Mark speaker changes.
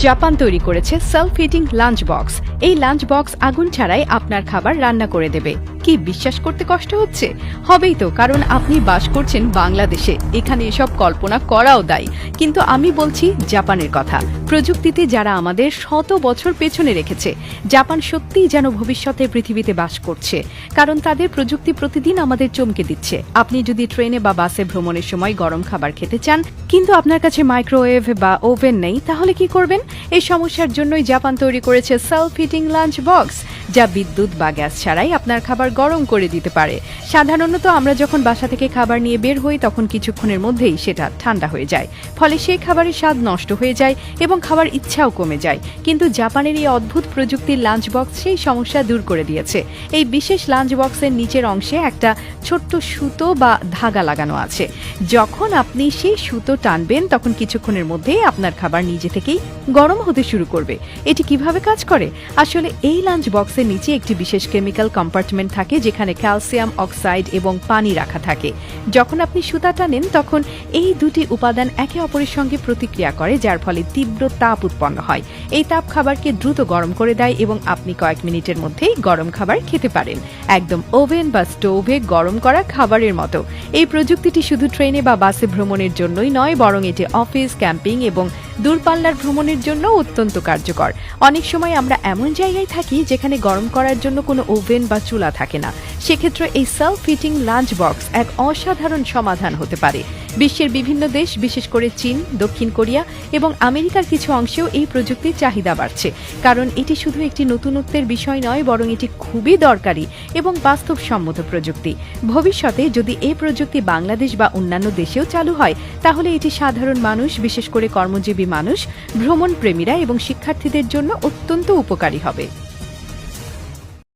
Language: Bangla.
Speaker 1: জাপান তৈরি করেছে সেলফ হিটিং লাঞ্চ বক্স। এই লাঞ্চ বক্স আগুন ছাড়াই আপনার খাবার রান্না করে দেবে। কি বিশ্বাস করতে কষ্ট হচ্ছে? হবেই তো, কারণ আপনি বাস করছেন বাংলাদেশে। এখানে এসব কল্পনা করাও দায়। কিন্তু আমি বলছি জাপানের কথা। প্রযুক্তিতে যারা আমাদের শত বছর পেছনে রেখেছে। জাপান সত্যিই যেন ভবিষ্যতের পৃথিবীতে বাস করছে, কারণ তাদের প্রযুক্তি প্রতিদিন আমাদের চমকে দিচ্ছে। আপনি যদি ট্রেনে বা বাসে ভ্রমণের সময় গরম খাবার খেতে চান, কিন্তু আপনার কাছে মাইক্রোওয়েভ বা ওভেন নেই, তাহলে কি করবেন? এই সমস্যার জন্যই জাপান তৈরি করেছে সেলফ হিটিং লাঞ্চ বক্স, যা বিদ্যুৎ বা গ্যাস ছাড়াই আপনার খাবার গরম করে দিতে পারে। সাধারণত আমরা যখন বাসা থেকে খাবার নিয়ে বের হই, তখন কিছুক্ষণের মধ্যেই সেটা ঠান্ডা হয়ে যায়, ফলে সেই খাবারের স্বাদ নষ্ট হয়ে যায় এবং খাবার ইচ্ছাও কমে যায়। কিন্তু জাপানের এই অদ্ভুত প্রযুক্তির লাঞ্চ বক্স সেই সমস্যা দূর করে দিয়েছে। এই বিশেষ লাঞ্চ বক্সের নিচের অংশে একটা ছোট্ট সুতো বা ধাগা লাগানো আছে। যখন আপনি সেই সুতো টানবেন, তখন কিছুক্ষণের মধ্যেই আপনার খাবার নিজে থেকেই গরম হতে শুরু করবে। এটি কিভাবে কাজ করে? আসলে এই লাঞ্চ বক্সের নিচে একটি বিশেষ কেমিক্যাল কম্পার্টমেন্ট থাকে, যেখানে ক্যালসিয়াম অক্সাইড এবং পানি রাখা থাকে। যখন আপনি সুতা টানেন, তখন এই দুটি উপাদান একে অপরের সঙ্গে প্রতিক্রিয়া করে, যার ফলে তীব্র তাপ উৎপন্ন হয়। এই তাপ খাবারকে দ্রুত গরম করে দেয় এবং আপনি কয়েক মিনিটের মধ্যেই গরম খাবার খেতে পারেন, একদম ওভেন বা স্টোভে গরম করা খাবারের মতো। এই প্রযুক্তিটি শুধু ট্রেনে বা বাসে ভ্রমণের জন্যই নয়, বরং এটি অফিস, ক্যাম্পিং এবং দূরপাল্লার ভ্রমণের জন্য অত্যন্ত কার্যকর। অনেক সময় আমরা এমন জায়গায় থাকি যেখানে গরম করার জন্য কোনো ওভেন বা চুলা থাকে না। সেক্ষেত্রে এই সেলফ হিটিং লাঞ্চ বক্স এক অসাধারণ সমাধান হতে পারে। বিশ্বের বিভিন্ন দেশ, বিশেষ করে চীন, দক্ষিণ কোরিয়া এবং আমেরিকার কিছু অংশেও এই প্রযুক্তির চাহিদা বাড়ছে, কারণ এটি শুধু একটি নতুনত্বের বিষয় নয়, বরং এটি খুবই দরকারি এবং বাস্তবসম্মত প্রযুক্তি। ভবিষ্যতে যদি এই প্রযুক্তি বাংলাদেশ বা অন্যান্য দেশেও চালু হয়, তাহলে এটি সাধারণ মানুষ, বিশেষ করে কর্মজীবী মানুষ, ভ্রমণ প্রেমীরা এবং শিক্ষার্থীদের জন্য অত্যন্ত উপকারী হবে।